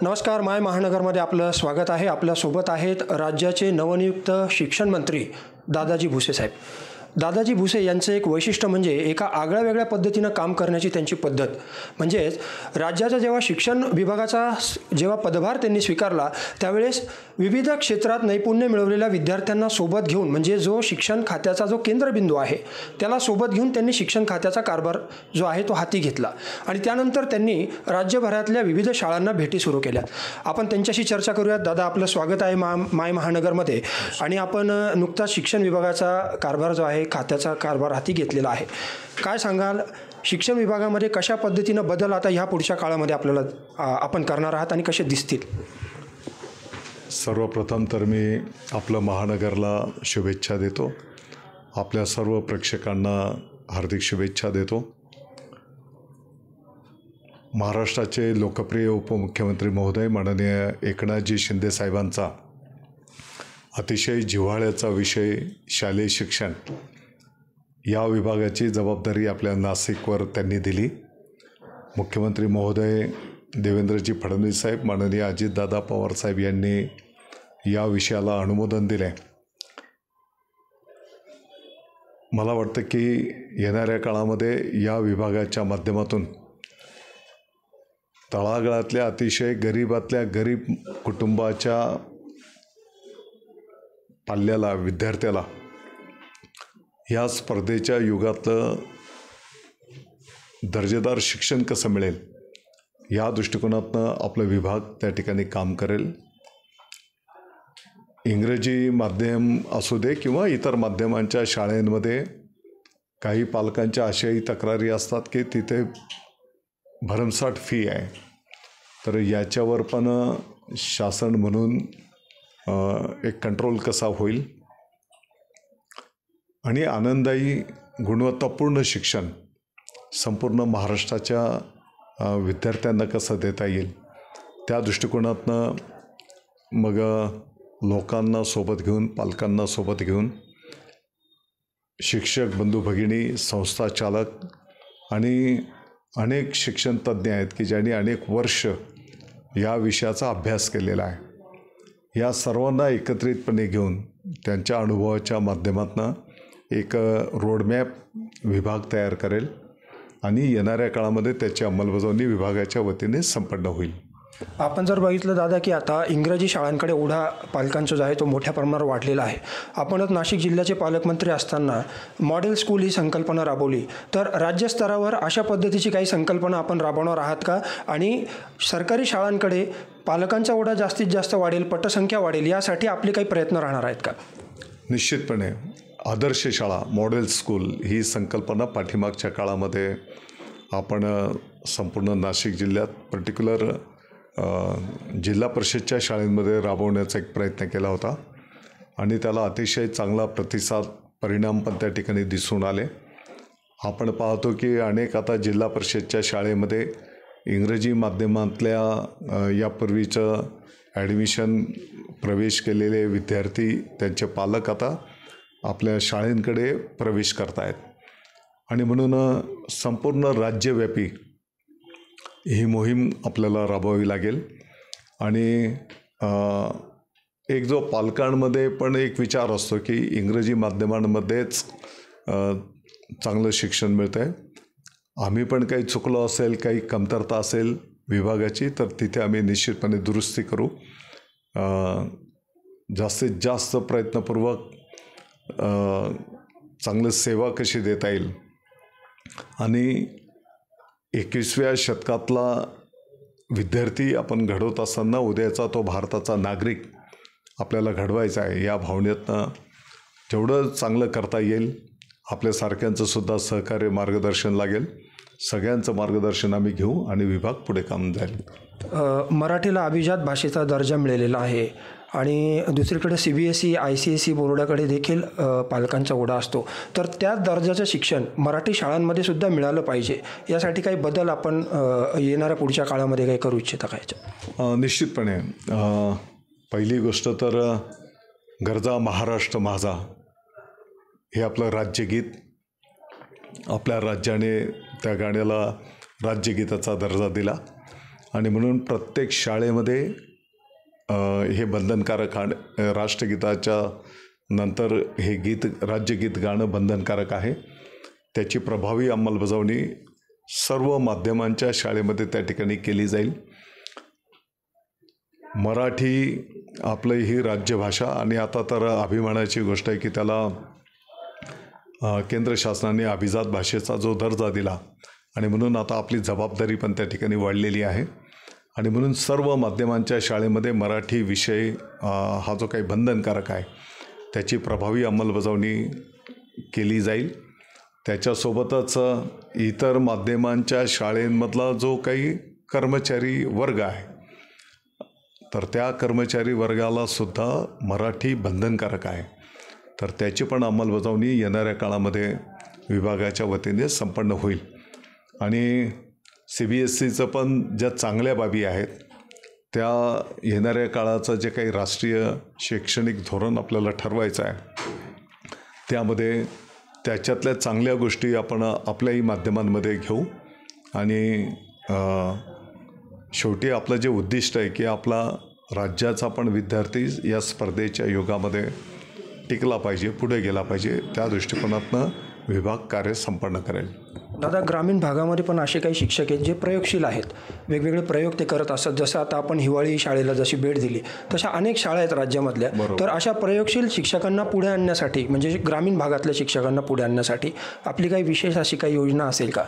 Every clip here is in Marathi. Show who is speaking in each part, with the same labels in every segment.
Speaker 1: नमस्कार. माय महानगरमध्ये आपलं स्वागत आहे. आपल्यासोबत आहेत राज्याचे नवनियुक्त शिक्षण मंत्री दादाजी भुसे साहेब. दादाजी भुसे यांचं एक वैशिष्ट्य म्हणजे एका आगळ्या-वेगळ्या पद्धतीनं काम करण्याची त्यांची पद्धत. म्हणजेच राज्याचा जेव्हा शिक्षण विभागाचा जेव्हा पदभार त्यांनी स्वीकारला त्यावेळेस विविध क्षेत्रात नैपुण्य मिळवलेल्या विद्यार्थ्यांना सोबत घेऊन, म्हणजे जो शिक्षण खात्याचा जो केंद्रबिंदू आहे त्याला सोबत घेऊन त्यांनी शिक्षण खात्याचा कारभार जो आहे तो हाती घेतला आणि त्यानंतर त्यांनी राज्यभरातल्या विविध शाळांना भेटी सुरू केल्या. आपण त्यांच्याशी चर्चा करूयात. दादा, आपलं स्वागत आहे माय महानगरमध्ये. आणि आपण नुकताच शिक्षण विभागाचा कारभार जो आहे, खात्याचा कारभार हाती घेतलेला आहे. काय सांगाल, शिक्षण विभागामध्ये कशा पद्धतीनं बदल आता ह्या पुढच्या काळामध्ये आपण करणार आहात आणि कसे दिसतील?
Speaker 2: सर्वप्रथम तर मी आपलं महानगरला शुभेच्छा देतो. आपल्या सर्व प्रेक्षकांना हार्दिक शुभेच्छा देतो. महाराष्ट्राचे लोकप्रिय उपमुख्यमंत्री महोदय माननीय एकनाथजी शिंदे साहेबांचा अतिशय जिव्हाळ्याचा विषय शालेय शिक्षण, या विभागाची जबाबदारी आपल्या नाशिकवर त्यांनी दिली. मुख्यमंत्री महोदय देवेंद्रजी फडणवीस साहेब, माननीय अजितदादा पवार साहेब यांनी या विषयाला अनुमोदन दिले. मला वाटतं की येणाऱ्या काळामध्ये या विभागाच्या माध्यमातून तळागाळातल्या अतिशय गरीबातल्या गरीब कुटुंबाच्या पाल्याला, विद्यार्थ्याला या स्पर्धेच्या युगातलं दर्जेदार शिक्षण कसं मिळेल या दृष्टिकोनातनं आपला विभाग त्या ठिकाणी काम करेल. इंग्रजी माध्यम असू दे किंवा इतर माध्यमांच्या शाळांमध्ये काही पालकांच्या अशाही तक्रारी असतात की तिथे भरमसाठ फी आहे. तर याच्यावर पण शासन म्हणून एक कंट्रोल कसा होईल आणि आनंददायी गुणवत्तापूर्ण शिक्षण संपूर्ण महाराष्ट्राच्या विद्यार्थ्यांना कसं देता येईल, त्या दृष्टिकोनातनं मग लोकांना सोबत घेऊन, पालकांना सोबत घेऊन, शिक्षक बंधू भगिनी, संस्था चालक आणि अनेक शिक्षण तज्ज्ञ आहेत की ज्यांनी अनेक वर्ष या विषयाचा अभ्यास केलेला आहे. या सर्वांना एकत्रितपणे घेऊन त्यांच्या अनुभवाच्या माध्यमातून एक रोडमॅप विभाग तयार करेल आणि येणाऱ्या काळामध्ये त्याची अंमलबजावणी विभागाच्या वतीने संपन्न होईल.
Speaker 1: आपण जर बघितलं दादा की आता इंग्रजी शाळांकडे ओढा पालकांचा जो आहे तो मोठ्या प्रमाणावर वाढलेला आहे. आपणच नाशिक जिल्ह्याचे पालकमंत्री असताना मॉडेल स्कूल ही संकल्पना राबवली. तर राज्यस्तरावर अशा पद्धतीची काही संकल्पना आपण राबवणार आहात का? आणि सरकारी शाळांकडे पालकांचा ओढा जास्तीत जास्त वाढेल, पटसंख्या वाढेल, यासाठी आपले काही प्रयत्न राहणार आहेत का?
Speaker 2: निश्चितपणे आदर्श शाळा, मॉडेल स्कूल ही संकल्पना पाठीमागच्या काळामध्ये आपण संपूर्ण नाशिक जिल्ह्यात पर्टिक्युलर जिल्हा परिषदच्या शाळेमध्ये राबवण्याचा एक प्रयत्न केला होता आणि त्याला अतिशय चांगला प्रतिसाद, परिणाम पण त्या ठिकाणी दिसून आले. आपण पाहतो की अनेक आता जिल्हा परिषदच्या शाळेमध्ये इंग्रजी माध्यमातल्या यापूर्वीचं ॲडमिशन प्रवेश केलेले विद्यार्थी, त्यांचे पालक आता आपल्या शाळेंकडे प्रवेश करत आहेत. आणि म्हणून संपूर्ण राज्यव्यापी ही मोहीम आपल्याला राबवावी लागेल. आणि एक जो पालकांमध्ये पण एक विचार असतो की इंग्रजी माध्यमांमध्येच चांगलं शिक्षण मिळतं आहे, आम्ही पण काही चुकलो असेल, काही कमतरता असेल विभागाची, तर तिथे आम्ही निश्चितपणे दुरुस्ती करू. जास्तीत जास्त प्रयत्नपूर्वक चांगलं सेवा कशी देता येईल आणि 21व्या शतकातला विद्यार्थी आपण घडवत असताना उद्याचा तो भारताचा नागरिक आपल्याला घडवायचा आहे, या भावनेतनं जेवढं चांगलं करता येईल आपल्यासारख्यांचं सुद्धा सहकार्य, मार्गदर्शन लागेल. सगळ्यांचं मार्गदर्शन आम्ही घेऊ आणि विभाग पुढे काम जाईल.
Speaker 1: मराठीला अभिजात भाषेचा दर्जा मिळालेला आहे आणि दुसरीकडे CBSE, ICSE बोर्डाकडे देखील पालकांचा ओढा असतो. तर त्या दर्जाचं शिक्षण मराठी शाळांमध्ये सुद्धा मिळालं पाहिजे, यासाठी काही बदल आपण येणाऱ्या पुढच्या काळामध्ये काही करू इच्छिता का?
Speaker 2: निश्चितपणे पहिली गोष्ट तर गरजा महाराष्ट्र माझा हे आपलं राज्यगीत, आपल्या राज्याने त्या गाण्याला राज्यगीताचा दर्जा दिला आणि म्हणून प्रत्येक शाळेमध्ये हे बंधनकारक राष्ट्रगीताच्या नंतर हे गीत राज्यगीत गाणं बंधनकारक आहे. त्याची प्रभावी अंमलबजावणी सर्व माध्यमांच्या शाळेमध्ये त्या ठिकाणी केली जाईल. मराठी आपलं ही राज्यभाषा आणि आता तर अभिमानाची गोष्ट आहे की त्याला केंद्र शासनाने अभिजात भाषेचा जो दर्जा दिला आणि म्हणून आता आपली जबाबदारी पण त्या ठिकाणी वाढलेली आहे. आणि म्हणून सर्व माध्यमांच्या शाळेमध्ये मराठी विषय हा जो काही बंधनकारक आहे त्याची प्रभावी अंमलबजावणी केली जाईल. त्याच्यासोबतच इतर माध्यमांच्या शाळेंमधला जो काही कर्मचारी वर्ग आहे तर त्या कर्मचारी वर्गाला सुद्धा मराठी बंधनकारक आहे. तर त्याची पण अंमलबजावणी येणाऱ्या काळामध्ये विभागाच्या वतीने संपन्न होईल. आणि CBSEचं पण ज्या चांगल्या बाबी आहेत त्या येणाऱ्या काळाचं जे काही राष्ट्रीय शैक्षणिक धोरण आपल्याला ठरवायचं आहे त्यामध्ये त्याच्यातल्या चांगल्या गोष्टी आपण आपल्याही माध्यमांमध्ये घेऊ. आणि शेवटी आपलं जे उद्दिष्ट आहे की आपला राज्याचा पण विद्यार्थी या स्पर्धेच्या युगामध्ये टिकला पाहिजे, पुढे गेला पाहिजे, त्या दृष्टिकोनातनं विभाग कार्य संपन्न करेल.
Speaker 1: दादा, ग्रामीण भागामध्ये पण असे काही शिक्षक आहेत जे प्रयोगशील आहेत, वेगवेगळे प्रयोग ते करत असतात. जसं आता आपण हिवाळी शाळेला जशी भेट दिली तशा अनेक शाळा आहेत राज्यामधल्या. तर अशा प्रयोगशील शिक्षकांना पुढे आणण्यासाठी, म्हणजे ग्रामीण भागातल्या शिक्षकांना पुढे आणण्यासाठी आपली काही विशेष अशी काही योजना असेल का?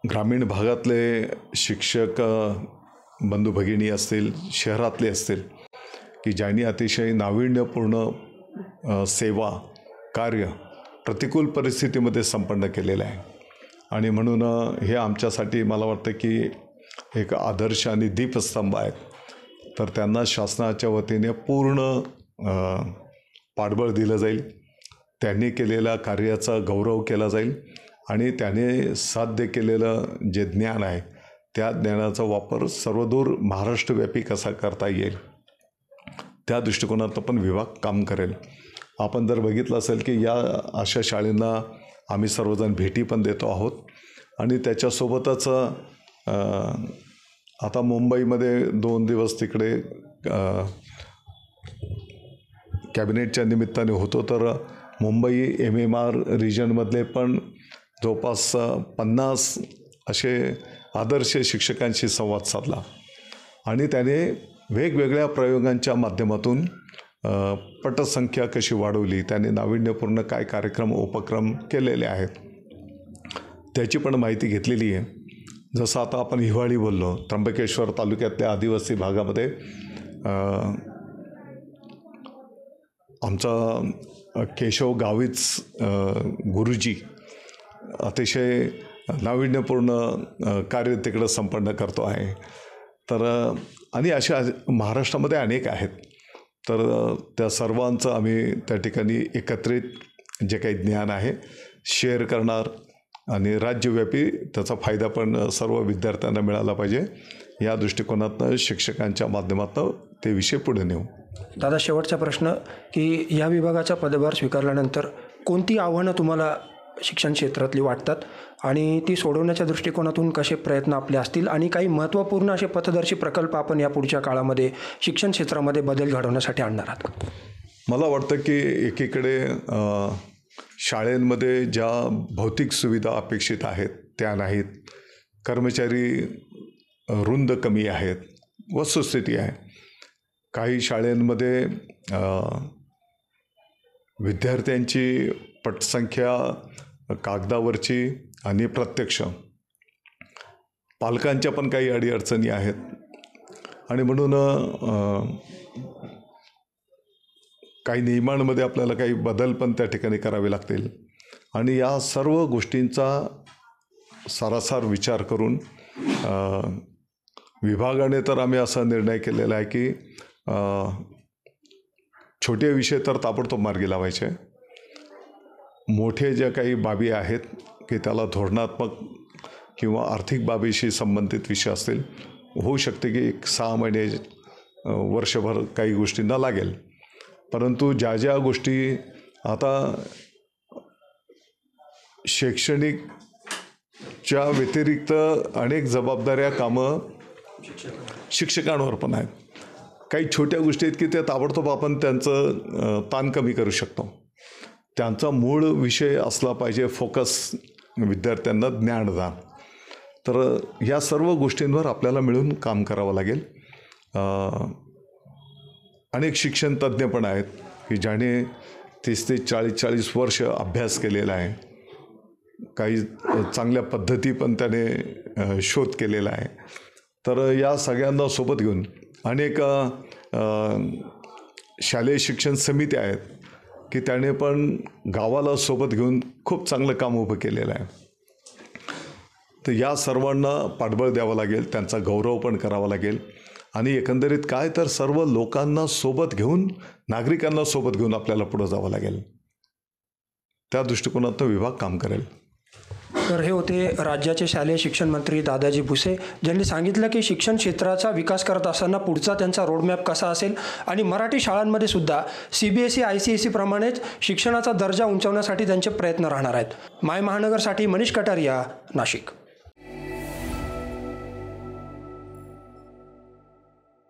Speaker 2: ग्रामीण भागातले शिक्षक बंधू भगिनी असतील, शहरातले असतील की ज्यांनी अतिशय नाविन्यपूर्ण सेवा कार्य प्रतिकूल परिस्थितीमध्ये संपन्न केलेलं आहे. आणि म्हणून हे आमच्यासाठी मला वाटतं की एक आदर्श आणि दीपस्तंभ आहेत. तर त्यांना शासनाच्या वतीने पूर्ण पाठबळ दिलं जाईल, त्यांनी केलेल्या कार्याचा गौरव केला जाईल आणि त्याने साध्य केलेलं जे ज्ञान आहे त्या ज्ञानाचा वापर सर्वदूर महाराष्ट्रव्यापी कसा करता येईल त्या दृष्टिकोनातून पण विभाग काम करेल. आपण जर बघितलं असेल की या अशा शाळेंना आम्ही सर्वजण भेटी पण देतो आहोत. आणि त्याच्यासोबतच आता मुंबईमध्ये 2 दिवस तिकडे कॅबिनेटच्या निमित्ताने होतो. तर मुंबई MMR रिजनमधले पण जवळपास 50 असे आदर्श शिक्षकांशी संवाद साधला आणि त्याने वेगवेगळ्या प्रयोगांच्या माध्यमातून पटसंख्या कशी वाढवली, त्याने नाविन्यपूर्ण काय कार्यक्रम उपक्रम केलेले आहेत त्याची पण माहिती घेतलेली आहे. जसं आता आपण हिवाळी बोललो, त्र्यंबकेश्वर तालुक्यातल्या आदिवासी भागामध्ये आमचा केशव गावीच गुरुजी अतिशय नाविन्यपूर्ण कार्य तिकडं संपन्न करतो आहे. तर आणि अशा महाराष्ट्रामध्ये अनेक आहेत. तर त्या सर्वांचं आम्ही त्या ठिकाणी एकत्रित जे काही ज्ञान आहे शेअर करणार आणि राज्यव्यापी त्याचा फायदा पण सर्व विद्यार्थ्यांना मिळाला पाहिजे या दृष्टिकोनातनं शिक्षकांच्या माध्यमातून ते विषय पुढे नेऊ.
Speaker 1: दादा, शेवटचा प्रश्न की या विभागाचा पदभार स्वीकारल्यानंतर कोणती आव्हानं तुम्हाला शिक्षण क्षेत्रातली वाटतात आणि ती सोडवण्याच्या दृष्टिकोनातून कसे प्रयत्न आपले असतील आणि काही महत्त्वपूर्ण असे पथदर्शी प्रकल्प आपण या पुढच्या काळामध्ये शिक्षण क्षेत्रामध्ये बदल घडवण्यासाठी आणणार आहात?
Speaker 2: मला वाटतं की एकीकडे शाळेंमध्ये ज्या भौतिक सुविधा अपेक्षित आहेत त्या नाहीत, कर्मचारी रुंद कमी आहेत, वस्तुस्थिती आहे. काही शाळेंमध्ये विद्यार्थ्यांची पटसंख्या कागदावरची आणि प्रत्यक्ष पालकांच्या पण काही अडीअडचणी आहेत. आणि म्हणून काही नियमांमध्ये आपल्याला काही बदल पण त्या ठिकाणी करावे लागतील. आणि या सर्व गोष्टींचा सारासार विचार करून विभागाने तर आम्ही असा निर्णय केलेला आहे की छोटे विषय तर ताबडतोब मार्गी लावायचे, मोठे ज्या काही बाबी आहेत की त्याला धोरणात्मक किंवा आर्थिक बाबीशी संबंधित विषय असतील, होऊ शकते की 6 महिने वर्षभर काही गोष्टींना लागेल. परंतु ज्या ज्या गोष्टी आता शैक्षणिक च्या व्यतिरिक्त अनेक जबाबदाऱ्या कामं शिक्षकांवर पण आहेत. काही छोट्या गोष्टी आहेत की त्या ताबडतोब आपण त्यांचं ताण कमी करू शकतो. त्यांचा मूळ विषय असला पाहिजे फोकस विद्यार्थ्यांना ज्ञानदान. तर या सर्व गोष्टींवर आपल्याला मिळून काम करावं लागेल. अनेक शिक्षण तज्ज्ञ पण आहेत की ज्याने 30 ते 40 वर्ष अभ्यास केलेला आहे. काही चांगल्या पद्धती पण त्याने शोध केलेला आहे. तर या सगळ्यांना सोबत घेऊन अनेक शालेय शिक्षण समिती आहेत की त्याने पण गावाला सोबत घेऊन खूप चांगलं काम उभं केलेलं आहे. तर या सर्वांना पाठबळ द्यावं लागेल, त्यांचा गौरव पण करावा लागेल आणि एकंदरीत काय तर सर्व लोकांना सोबत घेऊन, नागरिकांना सोबत घेऊन आपल्याला पुढं जावं लागेल. त्या दृष्टिकोनातून विभाग काम करेल.
Speaker 1: तर हे होते राज्याचे शालेय शिक्षण मंत्री दादाजी भुसे, ज्यांनी सांगितलं की शिक्षण क्षेत्राचा विकास करत असताना पुढचा त्यांचा रोडमॅप कसा असेल आणि मराठी शाळांमध्ये सुद्धा CBSE ICSE प्रमाणेच शिक्षणाचा दर्जा उंचावण्यासाठी त्यांचे प्रयत्न राहणार आहेत. माय महानगरसाठी मनीष कटारिया, नाशिक.